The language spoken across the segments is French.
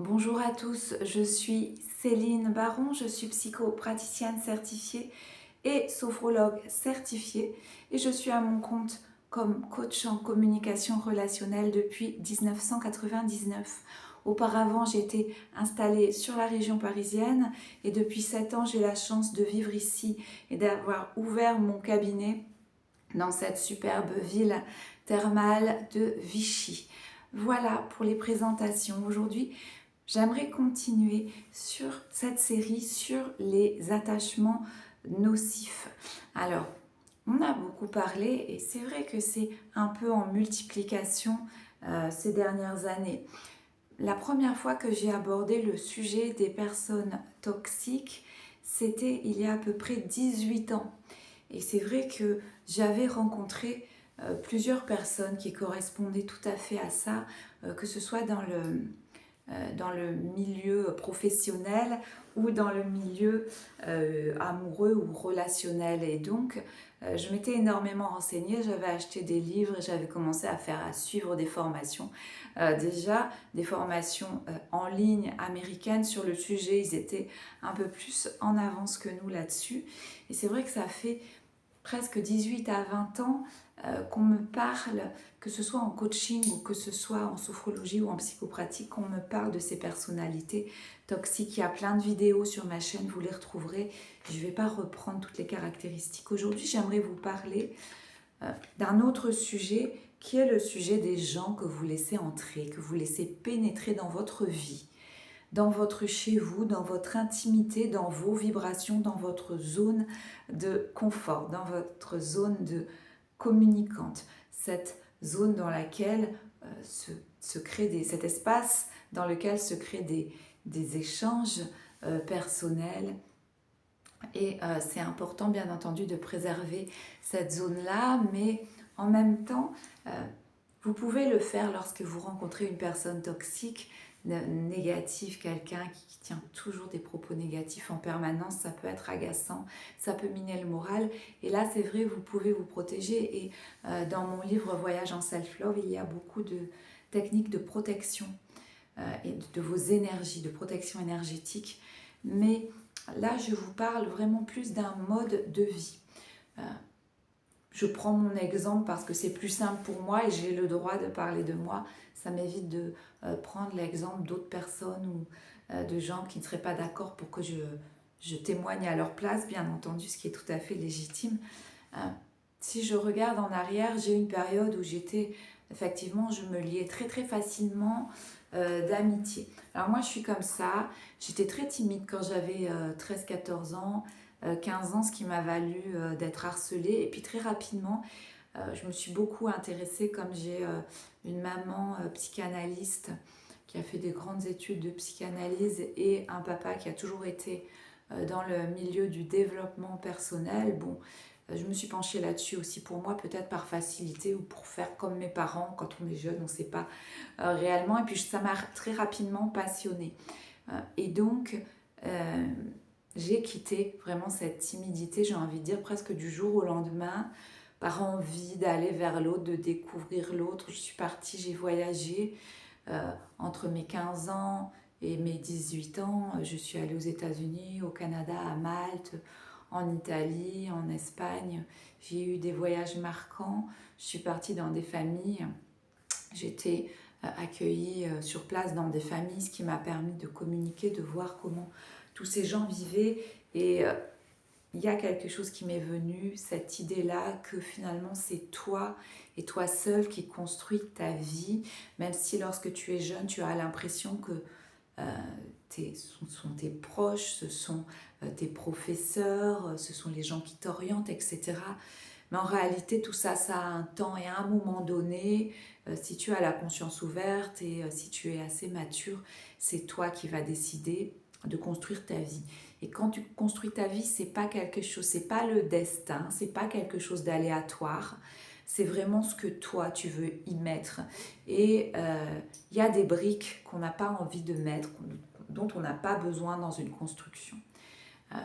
Bonjour à tous, je suis Céline Baron, je suis psychopraticienne certifiée et sophrologue certifiée et je suis à mon compte comme coach en communication relationnelle depuis 1999. Auparavant, j'étais installée sur la région parisienne et depuis 7 ans, j'ai la chance de vivre ici et d'avoir ouvert mon cabinet dans cette superbe ville thermale de Vichy. Voilà pour les présentations. Aujourd'hui, j'aimerais continuer sur cette série sur les attachements nocifs. Alors, on a beaucoup parlé et c'est vrai que c'est un peu en multiplication ces dernières années. La première fois que j'ai abordé le sujet des personnes toxiques, c'était il y a à peu près 18 ans. Et c'est vrai que j'avais rencontré plusieurs personnes qui correspondaient tout à fait à ça, que ce soit dans le milieu professionnel ou dans le milieu amoureux ou relationnel. Et donc, je m'étais énormément renseignée, j'avais acheté des livres, j'avais commencé à suivre des formations. Déjà, des formations en ligne américaines sur le sujet, ils étaient un peu plus en avance que nous là-dessus. Et c'est vrai que ça fait presque 18 à 20 ans qu'on me parle, que ce soit en coaching ou que ce soit en sophrologie ou en psychopratique, qu'on me parle de ces personnalités toxiques. Il y a plein de vidéos sur ma chaîne, vous les retrouverez. Je ne vais pas reprendre toutes les caractéristiques. Aujourd'hui, j'aimerais vous parler d'un autre sujet qui est le sujet des gens que vous laissez entrer, que vous laissez pénétrer dans votre vie, dans votre chez vous, dans votre intimité, dans vos vibrations, dans votre zone de confort, dans votre zone de communicante, cette zone dans laquelle se crée cet espace dans lequel se créent des échanges personnels. Et c'est important bien entendu de préserver cette zone-là, mais en même temps, vous pouvez le faire lorsque vous rencontrez une personne toxique, négative, quelqu'un qui tient toujours des propos négatifs en permanence. Ça peut être agaçant, ça peut miner le moral. Et là, c'est vrai, vous pouvez vous protéger. Et dans mon livre Voyage en Self-Love, il y a beaucoup de techniques de protection et de vos énergies, de protection énergétique. Mais là, je vous parle vraiment plus d'un mode de vie. Je prends mon exemple parce que c'est plus simple pour moi et j'ai le droit de parler de moi. Ça m'évite de prendre l'exemple d'autres personnes ou de gens qui ne seraient pas d'accord pour que je témoigne à leur place, bien entendu, ce qui est tout à fait légitime. Euh, si je regarde en arrière, j'ai eu une période où effectivement, je me liais très très facilement d'amitié. Alors moi, je suis comme ça. J'étais très timide quand j'avais 13-14 ans. 15 ans, ce qui m'a valu d'être harcelée. Et puis très rapidement, je me suis beaucoup intéressée, comme j'ai une maman psychanalyste qui a fait des grandes études de psychanalyse et un papa qui a toujours été dans le milieu du développement personnel. Bon, je me suis penchée là-dessus aussi pour moi, peut-être par facilité ou pour faire comme mes parents. Quand on est jeune, on ne sait pas réellement. Et puis ça m'a très rapidement passionnée. Et donc, euh, j'ai quitté vraiment cette timidité, j'ai envie de dire presque du jour au lendemain, par envie d'aller vers l'autre, de découvrir l'autre. Je suis partie, j'ai voyagé entre mes 15 ans et mes 18 ans. Je suis allée aux États-Unis, au Canada, à Malte, en Italie, en Espagne. J'ai eu des voyages marquants. Je suis partie dans des familles. J'étais accueillie sur place dans des familles, ce qui m'a permis de communiquer, de voir comment tous ces gens vivaient. Et il y a quelque chose qui m'est venu, cette idée-là que finalement c'est toi et toi seul qui construis ta vie, même si lorsque tu es jeune, tu as l'impression que ce sont tes proches, ce sont tes professeurs, ce sont les gens qui t'orientent, etc. Mais en réalité, tout ça, ça a un temps et à un moment donné, si tu as la conscience ouverte et si tu es assez mature, c'est toi qui vas décider de construire ta vie. Et quand tu construis ta vie, c'est pas quelque chose, c'est pas le destin, c'est pas quelque chose d'aléatoire. C'est vraiment ce que toi tu veux y mettre. Et il y a des briques qu'on n'a pas envie de mettre, dont on n'a pas besoin dans une construction. Euh,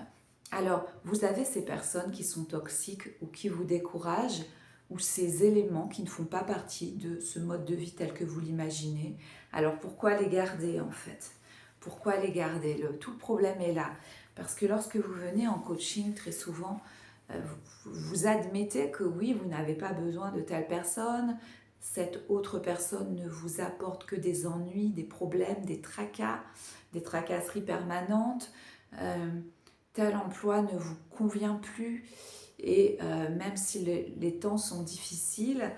alors, vous avez ces personnes qui sont toxiques ou qui vous découragent, ou ces éléments qui ne font pas partie de ce mode de vie tel que vous l'imaginez. Alors, pourquoi les garder en fait? pourquoi les garder? Tout le problème est là. Parce que lorsque vous venez en coaching, très souvent, vous admettez que oui, vous n'avez pas besoin de telle personne, cette autre personne ne vous apporte que des ennuis, des problèmes, des tracas, des tracasseries permanentes, tel emploi ne vous convient plus et même si les temps sont difficiles,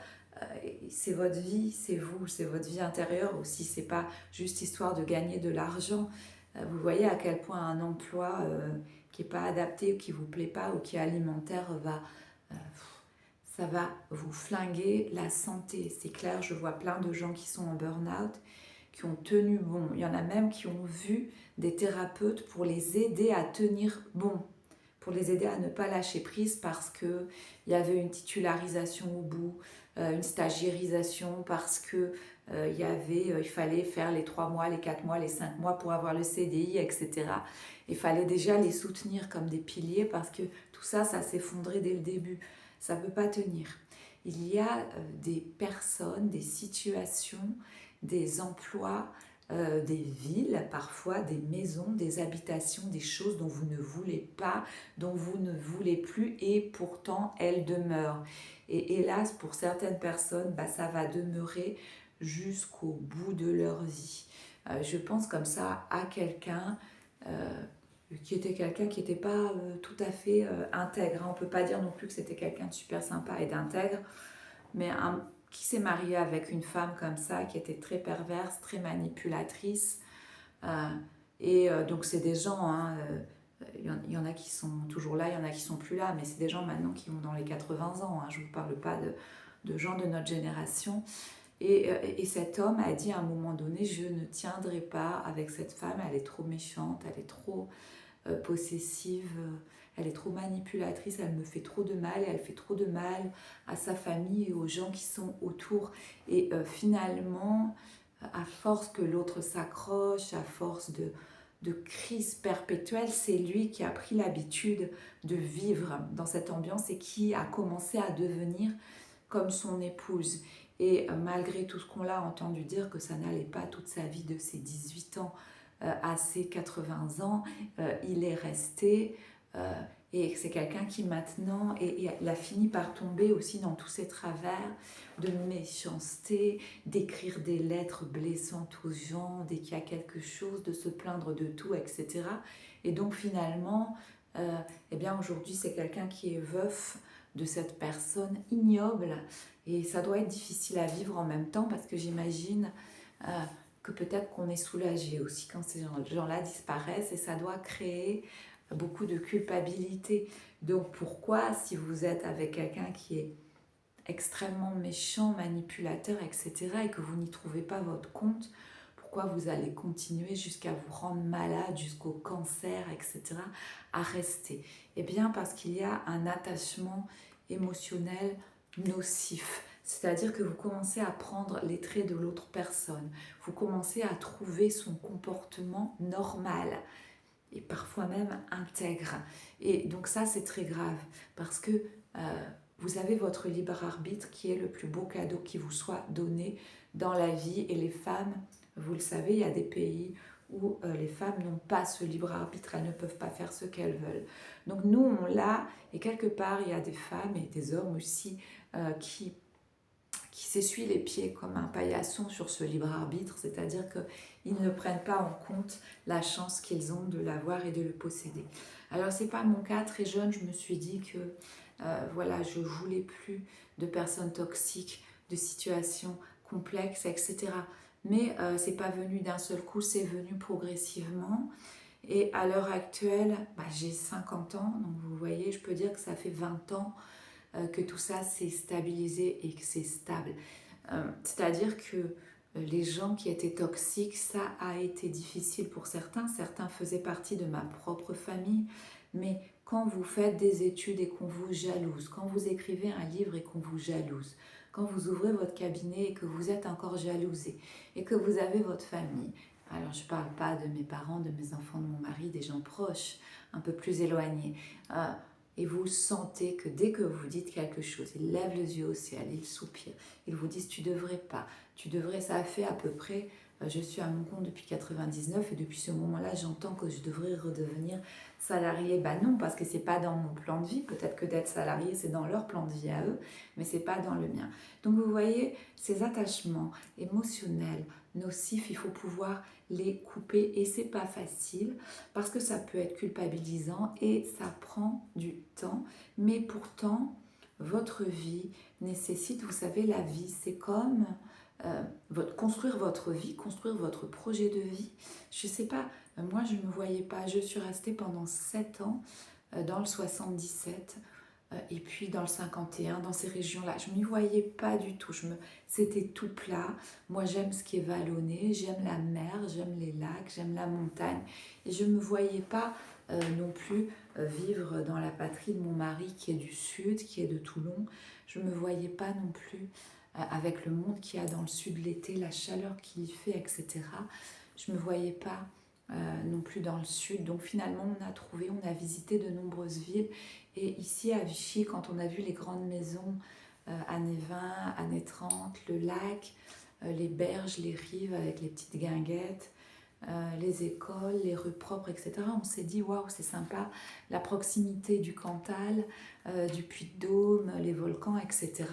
c'est votre vie, c'est vous, c'est votre vie intérieure aussi, c'est pas juste histoire de gagner de l'argent. Vous voyez à quel point un emploi qui n'est pas adapté, qui ne vous plaît pas ou qui est alimentaire ça va vous flinguer la santé. C'est clair, je vois plein de gens qui sont en burn-out, qui ont tenu bon. Il y en a même qui ont vu des thérapeutes pour les aider à tenir bon, pour les aider à ne pas lâcher prise parce qu'il y avait une titularisation au bout, une stagiairisation parce que il fallait faire les 3 mois, les 4 mois, les 5 mois pour avoir le CDI, etc. Il fallait déjà les soutenir comme des piliers parce que tout ça, ça s'effondrait dès le début. Ça ne peut pas tenir. Il y a des personnes, des situations, des emplois, des villes, parfois des maisons, des habitations, des choses dont vous ne voulez pas, dont vous ne voulez plus et pourtant elles demeurent. Et hélas, pour certaines personnes, ça va demeurer jusqu'au bout de leur vie. Je pense comme ça à quelqu'un qui était quelqu'un qui n'était pas tout à fait intègre. On ne peut pas dire non plus que c'était quelqu'un de super sympa et d'intègre, mais qui s'est marié avec une femme comme ça, qui était très perverse, très manipulatrice. Donc c'est des gens, hein, y en a qui sont toujours là, il y en a qui sont plus là, mais c'est des gens maintenant qui ont dans les 80 ans. Hein, je ne vous parle pas de gens de notre génération. Et cet homme a dit à un moment donné, je ne tiendrai pas avec cette femme, elle est trop méchante, elle est trop possessive, elle est trop manipulatrice, elle me fait trop de mal et elle fait trop de mal à sa famille et aux gens qui sont autour. Et finalement, à force que l'autre s'accroche, à force de crise perpétuelle, c'est lui qui a pris l'habitude de vivre dans cette ambiance et qui a commencé à devenir comme son épouse. Et malgré tout ce qu'on l'a entendu dire que ça n'allait pas toute sa vie de ses 18 ans à ses 80 ans, il est resté et c'est quelqu'un qui maintenant, et il a fini par tomber aussi dans tous ses travers de méchanceté, d'écrire des lettres blessantes aux gens dès qu'il y a quelque chose, de se plaindre de tout, etc. Et donc finalement, eh bien aujourd'hui c'est quelqu'un qui est veuf de cette personne ignoble et ça doit être difficile à vivre en même temps parce que j'imagine que peut-être qu'on est soulagé aussi quand ces gens-là disparaissent et ça doit créer beaucoup de culpabilité. Donc pourquoi, si vous êtes avec quelqu'un qui est extrêmement méchant, manipulateur, etc., et que vous n'y trouvez pas votre compte, pourquoi vous allez continuer jusqu'à vous rendre malade, jusqu'au cancer, etc., à rester? Eh bien parce qu'il y a un attachement émotionnel nocif. C'est-à-dire que vous commencez à prendre les traits de l'autre personne, vous commencez à trouver son comportement normal et parfois même intègre. Et donc ça, c'est très grave parce que vous avez votre libre arbitre qui est le plus beau cadeau qui vous soit donné dans la vie. Et les femmes, vous le savez, il y a des pays où les femmes n'ont pas ce libre arbitre, elles ne peuvent pas faire ce qu'elles veulent. Donc nous, on l'a, et quelque part, il y a des femmes et des hommes aussi qui s'essuient les pieds comme un paillasson sur ce libre arbitre, c'est-à-dire qu'ils ne prennent pas en compte la chance qu'ils ont de l'avoir et de le posséder. Alors c'est pas mon cas, très jeune, je me suis dit que voilà, je voulais plus de personnes toxiques, de situations complexes, etc. Mais c'est pas venu d'un seul coup, c'est venu progressivement. Et à l'heure actuelle, j'ai 50 ans, donc vous voyez, je peux dire que ça fait 20 ans que tout ça s'est stabilisé et que c'est stable. C'est-à-dire que les gens qui étaient toxiques, ça a été difficile pour certains. Certains faisaient partie de ma propre famille. Mais quand vous faites des études et qu'on vous jalouse, quand vous écrivez un livre et qu'on vous jalouse, quand vous ouvrez votre cabinet et que vous êtes encore jalousé et que vous avez votre famille, alors je ne parle pas de mes parents, de mes enfants, de mon mari, des gens proches, un peu plus éloignés, et vous sentez que dès que vous dites quelque chose, ils lèvent les yeux au ciel, ils soupirent, ils vous disent tu devrais pas, tu devrais, ça fait à peu près Je suis à mon compte depuis 99 et depuis ce moment-là, j'entends que je devrais redevenir salariée. Ben non, parce que c'est pas dans mon plan de vie. Peut-être que d'être salarié, c'est dans leur plan de vie à eux, mais c'est pas dans le mien. Donc vous voyez, ces attachements émotionnels, nocifs, il faut pouvoir les couper et c'est pas facile parce que ça peut être culpabilisant et ça prend du temps. Mais pourtant, votre vie nécessite, vous savez, la vie, c'est comme construire votre vie, construire votre projet de vie. Je ne sais pas, moi je ne me voyais pas, je suis restée pendant 7 ans dans le 77 et puis dans le 51, dans ces régions-là. Je ne m'y voyais pas du tout, c'était tout plat. Moi j'aime ce qui est vallonné, j'aime la mer, j'aime les lacs, j'aime la montagne et je ne me voyais pas non plus vivre dans la patrie de mon mari qui est du sud, qui est de Toulon. Je ne me voyais pas non plus avec le monde qu'il y a dans le sud l'été, la chaleur qu'il y fait, etc. Je ne me voyais pas non plus dans le sud. Donc finalement, on a visité de nombreuses villes. Et ici à Vichy, quand on a vu les grandes maisons, années 20, années 30, le lac, les berges, les rives avec les petites guinguettes, les écoles, les rues propres, etc. On s'est dit, waouh, c'est sympa, la proximité du Cantal, du Puy-de-Dôme, les volcans, etc.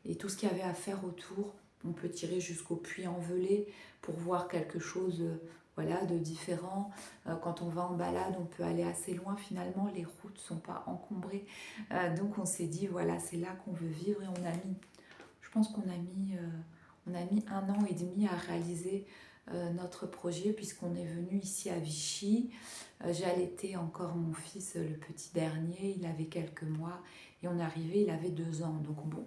Et tout ce qu'il y avait à faire autour, on peut tirer jusqu'au Puy-en-Velay pour voir quelque chose voilà, de différent. Quand on va en balade, on peut aller assez loin finalement, les routes ne sont pas encombrées. Donc on s'est dit, voilà, c'est là qu'on veut vivre et je pense on a mis 1 an et demi à réaliser notre projet puisqu'on est venu ici à Vichy. J'ai allaité encore mon fils, le petit dernier, il avait quelques mois et on est arrivé, il avait 2 ans. Donc bon,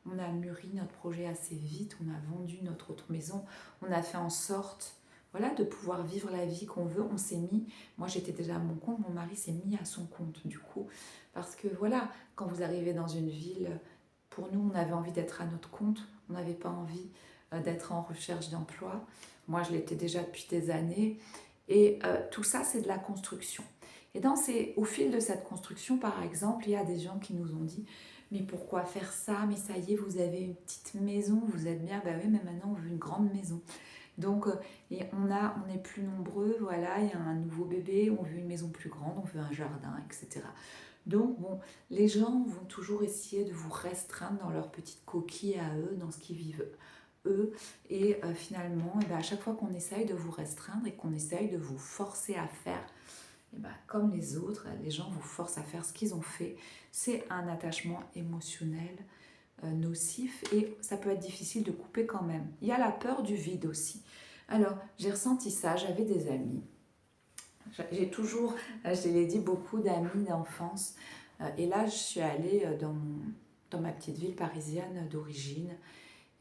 on a mûri notre projet assez vite, on a vendu notre autre maison, on a fait en sorte voilà, de pouvoir vivre la vie qu'on veut. On s'est mis, moi j'étais déjà à mon compte, mon mari s'est mis à son compte du coup. Parce que voilà, quand vous arrivez dans une ville, pour nous on avait envie d'être à notre compte, on n'avait pas envie d'être en recherche d'emploi. Moi, je l'étais déjà depuis des années. Et tout ça, c'est de la construction. Et au fil de cette construction, par exemple, il y a des gens qui nous ont dit mais pourquoi faire ça? Mais ça y est, vous avez une petite maison, vous êtes bien. Ben oui, mais maintenant, on veut une grande maison. Donc, et on est plus nombreux, voilà, il y a un nouveau bébé, on veut une maison plus grande, on veut un jardin, etc. Donc, bon, les gens vont toujours essayer de vous restreindre dans leur petite coquille à eux, dans ce qu'ils vivent eux. Et finalement, et ben, à chaque fois qu'on essaye de vous restreindre et qu'on essaye de vous forcer à faire, et ben, comme les autres, les gens vous forcent à faire ce qu'ils ont fait. C'est un attachement émotionnel nocif et ça peut être difficile de couper quand même. Il y a la peur du vide aussi. Alors, j'ai ressenti ça, j'avais des amis. J'ai toujours, je l'ai dit, beaucoup d'amis d'enfance. Et là, je suis allée dans ma petite ville parisienne d'origine.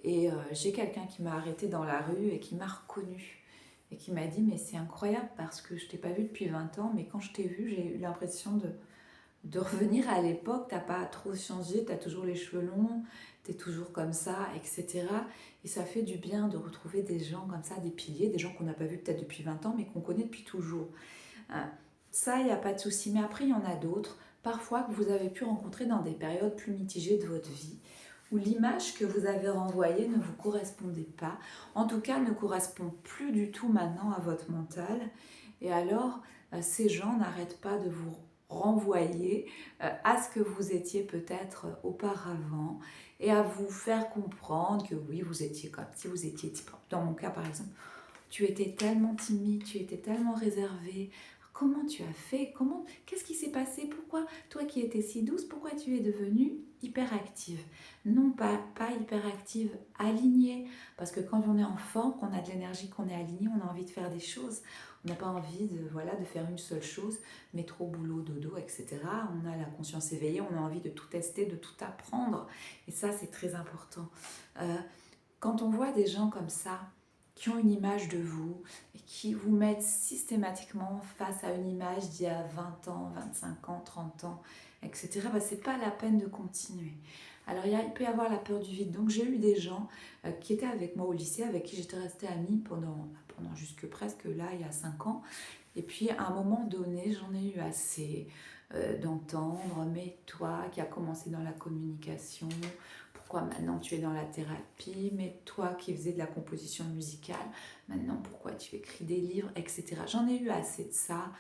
Et j'ai quelqu'un qui m'a arrêtée dans la rue et qui m'a reconnue. Et qui m'a dit, mais c'est incroyable parce que je t'ai pas vue depuis 20 ans, mais quand je t'ai vue, j'ai eu l'impression de revenir à l'époque. T'as pas trop changé, t'as toujours les cheveux longs, t'es toujours comme ça, etc. Et ça fait du bien de retrouver des gens comme ça, des piliers, des gens qu'on n'a pas vus peut-être depuis 20 ans, mais qu'on connaît depuis toujours. Ça, il n'y a pas de souci. Mais après, il y en a d'autres, parfois que vous avez pu rencontrer dans des périodes plus mitigées de votre vie, où l'image que vous avez renvoyée ne vous correspondait pas, en tout cas ne correspond plus du tout maintenant à votre mental. Et alors, ces gens n'arrêtent pas de vous renvoyer à ce que vous étiez peut-être auparavant et à vous faire comprendre que oui, vous étiez comme si vous étiez, dans mon cas par exemple, tu étais tellement timide, tu étais tellement réservée. Comment tu as fait? Qu'est-ce qui s'est passé? Pourquoi, toi qui étais si douce, pourquoi tu es devenue hyperactive? Non, pas hyperactive, alignée. Parce que quand on est en forme, qu'on a de l'énergie, qu'on est aligné, on a envie de faire des choses. On n'a pas envie de faire une seule chose, métro, boulot, dodo, etc. On a la conscience éveillée, on a envie de tout tester, de tout apprendre. Et ça, c'est très important. Quand on voit des gens comme ça, qui ont une image de vous et qui vous mettent systématiquement face à une image d'il y a 20 ans, 25 ans, 30 ans, etc., bah, c'est pas la peine de continuer. Alors il peut y avoir la peur du vide. Donc j'ai eu des gens qui étaient avec moi au lycée, avec qui j'étais restée amie pendant jusque presque là, il y a 5 ans. Et puis à un moment donné, j'en ai eu assez d'entendre, mais toi qui as commencé dans la communication, pourquoi maintenant tu es dans la thérapie, mais toi qui faisais de la composition musicale, maintenant pourquoi tu écris des livres, etc. J'en ai eu assez de ça.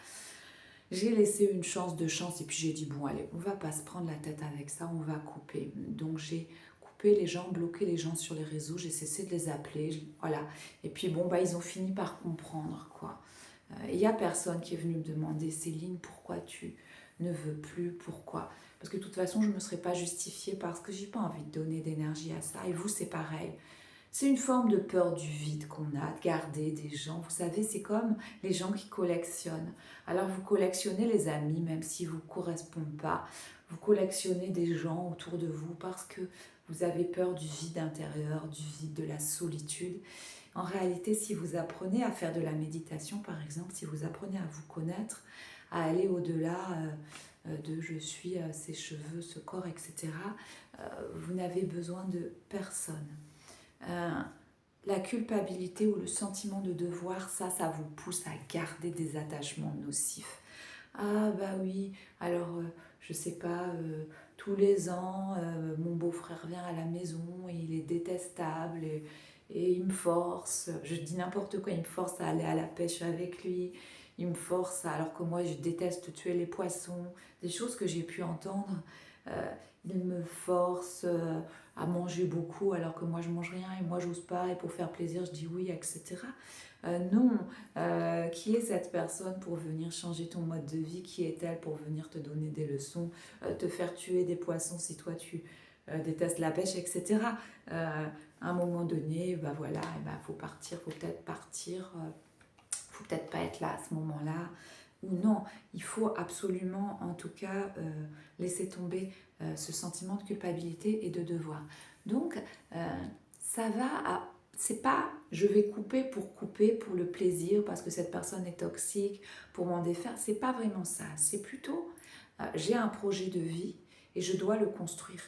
J'ai laissé une chance de chance et puis j'ai dit bon allez, on va pas se prendre la tête avec ça, on va couper. Donc j'ai coupé les gens, bloqué les gens sur les réseaux, j'ai cessé de les appeler, voilà. Et puis bon bah ils ont fini par comprendre quoi. Il n'y a personne qui est venu me demander Céline pourquoi tu ne veux plus, pourquoi. Parce que de toute façon je ne me serais pas justifiée parce que j'ai pas envie de donner d'énergie à ça et vous c'est pareil. C'est une forme de peur du vide qu'on a, de garder des gens. Vous savez, c'est comme les gens qui collectionnent. Alors vous collectionnez les amis, même s'ils ne vous correspondent pas. Vous collectionnez des gens autour de vous parce que vous avez peur du vide intérieur, du vide, de la solitude. En réalité, si vous apprenez à faire de la méditation, par exemple, si vous apprenez à vous connaître, à aller au-delà de je suis, ces cheveux, ce corps, etc., vous n'avez besoin de personne. La culpabilité ou le sentiment de devoir, ça vous pousse à garder des attachements nocifs. Ah bah oui, alors je sais pas, tous les ans, mon beau-frère vient à la maison et il est détestable et il me force, je dis n'importe quoi, il me force à aller à la pêche avec lui, il me force, alors que moi je déteste tuer les poissons, des choses que j'ai pu entendre. Euh, il me force à manger beaucoup alors que moi je mange rien et moi j'ose pas et pour faire plaisir je dis oui, etc. Non, qui est cette personne pour venir changer ton mode de vie? Qui est-elle pour venir te donner des leçons, te faire tuer des poissons si toi tu détestes la pêche, etc. À un moment donné, bah voilà, faut partir, faut peut-être partir, faut peut-être pas être là à ce moment-là. Ou non, il faut absolument, en tout cas, laisser tomber ce sentiment de culpabilité et de devoir. Donc, ça va à... C'est pas je vais couper pour le plaisir, parce que cette personne est toxique, pour m'en défaire. C'est pas vraiment ça. C'est plutôt j'ai un projet de vie et je dois le construire.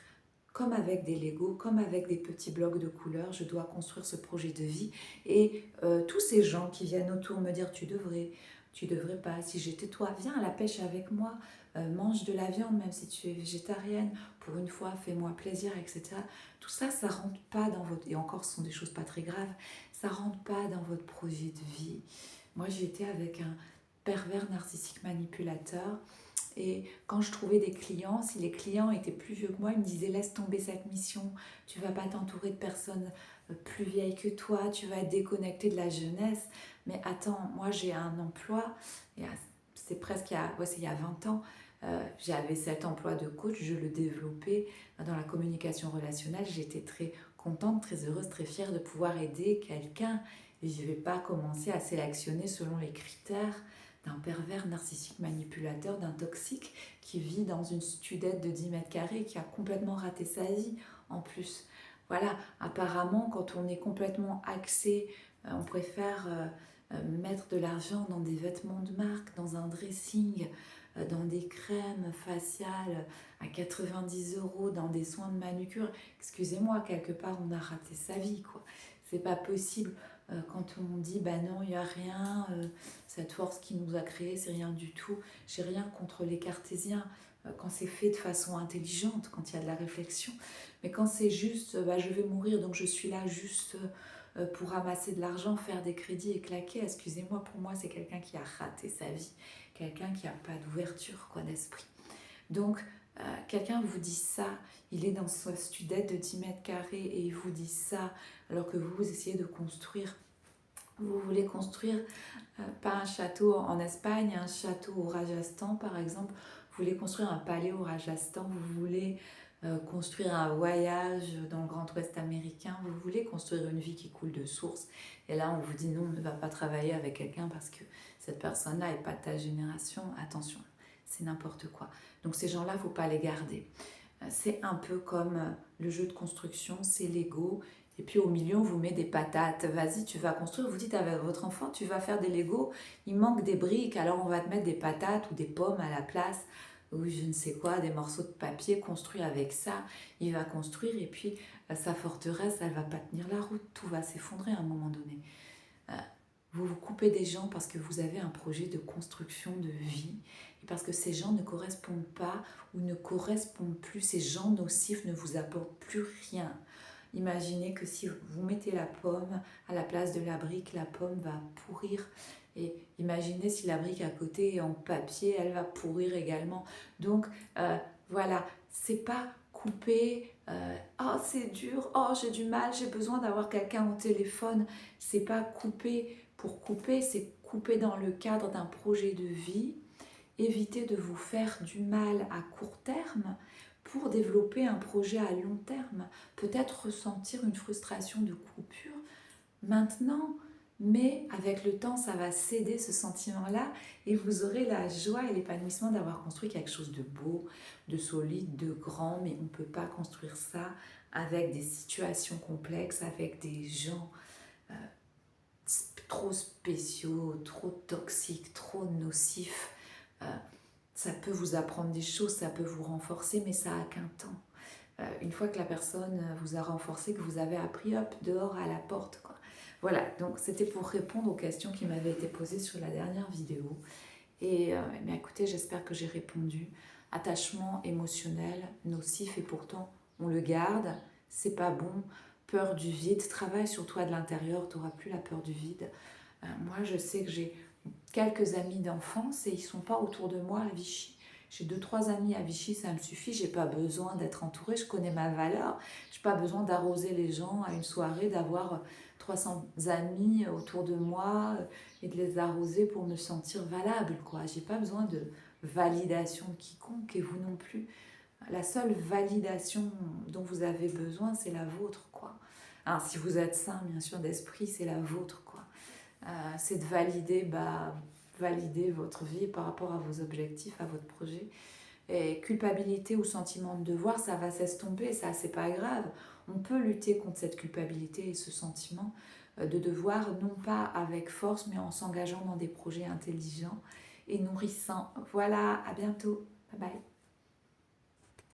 Comme avec des Legos, comme avec des petits blocs de couleurs, je dois construire ce projet de vie. Et tous ces gens qui viennent autour me dire tu devrais pas, si j'étais toi, viens à la pêche avec moi, mange de la viande même si tu es végétarienne, pour une fois fais-moi plaisir, etc. Tout ça, ça rentre pas dans votre... Et encore, ce sont des choses pas très graves, ça rentre pas dans votre projet de vie. Moi, j'étais avec un pervers narcissique manipulateur. Et quand je trouvais des clients, si les clients étaient plus vieux que moi, ils me disaient laisse tomber cette mission, tu vas pas t'entourer de personnes plus vieilles que toi, tu vas être déconnecté de la jeunesse. Mais attends, moi j'ai un emploi, c'est presque il y a 20 ans, j'avais cet emploi de coach, je le développais dans la communication relationnelle, j'étais très contente, très heureuse, très fière de pouvoir aider quelqu'un. Et je ne vais pas commencer à sélectionner selon les critères d'un pervers narcissique manipulateur, d'un toxique qui vit dans une studette de 10 mètres carrés, qui a complètement raté sa vie en plus. Voilà, apparemment, quand on est complètement axé, on préfère mettre de l'argent dans des vêtements de marque, dans un dressing, dans des crèmes faciales à 90 €, dans des soins de manucure. Excusez-moi, quelque part, on a raté sa vie, quoi. C'est pas possible. Quand on dit bah non, il n'y a rien, cette force qui nous a créés, c'est rien du tout. J'ai rien contre les cartésiens quand c'est fait de façon intelligente, quand il y a de la réflexion. Mais quand c'est juste bah, je vais mourir donc je suis là juste pour ramasser de l'argent, faire des crédits et claquer, excusez-moi, pour moi c'est quelqu'un qui a raté sa vie, quelqu'un qui n'a pas d'ouverture quoi d'esprit. Donc quelqu'un vous dit ça, il est dans sa studette de 10 mètres carrés et il vous dit ça alors que vous essayez de construire, vous voulez construire pas un château en Espagne, un château au Rajasthan par exemple, vous voulez construire un palais au Rajasthan, vous voulez construire un voyage dans le Grand Ouest américain, vous voulez construire une vie qui coule de source et là on vous dit non, ne va pas travailler avec quelqu'un parce que cette personne-là n'est pas de ta génération, attention, c'est n'importe quoi. Donc ces gens-là, il ne faut pas les garder. C'est un peu comme le jeu de construction, c'est Lego. Et puis au milieu, on vous met des patates. Vas-y, tu vas construire. Vous dites avec votre enfant, tu vas faire des Lego. Il manque des briques, alors on va te mettre des patates ou des pommes à la place. Ou je ne sais quoi, des morceaux de papier construits avec ça. Il va construire et puis sa forteresse, elle ne va pas tenir la route. Tout va s'effondrer à un moment donné. Vous vous coupez des gens parce que vous avez un projet de construction de vie et parce que ces gens ne correspondent pas ou ne correspondent plus, ces gens nocifs ne vous apportent plus rien. Imaginez que si vous mettez la pomme à la place de la brique, la pomme va pourrir. Et imaginez si la brique à côté est en papier, elle va pourrir également. Donc voilà, c'est pas couper, oh c'est dur, oh j'ai du mal, j'ai besoin d'avoir quelqu'un au téléphone. C'est pas couper pour couper, c'est couper dans le cadre d'un projet de vie. Évitez de vous faire du mal à court terme pour développer un projet à long terme. Peut-être ressentir une frustration de coupure maintenant, mais avec le temps, ça va céder ce sentiment-là et vous aurez la joie et l'épanouissement d'avoir construit quelque chose de beau, de solide, de grand, mais on ne peut pas construire ça avec des situations complexes, avec des gens trop spéciaux, trop toxiques, trop nocifs. Ça peut vous apprendre des choses, ça peut vous renforcer, mais ça n'a qu'un temps. Une fois que la personne vous a renforcé, que vous avez appris, hop, dehors à la porte, quoi. Voilà, donc c'était pour répondre aux questions qui m'avaient été posées sur la dernière vidéo. Et mais écoutez, j'espère que j'ai répondu. Attachement émotionnel, nocif, et pourtant on le garde, c'est pas bon. Peur du vide, travaille sur toi de l'intérieur, tu n'auras plus la peur du vide. Moi, je sais que j'ai quelques amis d'enfance et ils ne sont pas autour de moi à Vichy. J'ai 2-3 amis à Vichy, ça me suffit, j'ai pas besoin d'être entourée, je connais ma valeur, j'ai pas besoin d'arroser les gens à une soirée, d'avoir 300 amis autour de moi et de les arroser pour me sentir valable, quoi. J'ai pas besoin de validation de quiconque et vous non plus. La seule validation dont vous avez besoin, c'est la vôtre, quoi. Alors, si vous êtes sain, bien sûr, d'esprit, c'est la vôtre, quoi. C'est de valider votre vie par rapport à vos objectifs, à votre projet. Et culpabilité ou sentiment de devoir, ça va s'estomper, ça c'est pas grave. On peut lutter contre cette culpabilité et ce sentiment de devoir, non pas avec force, mais en s'engageant dans des projets intelligents et nourrissants. Voilà, à bientôt. Bye bye.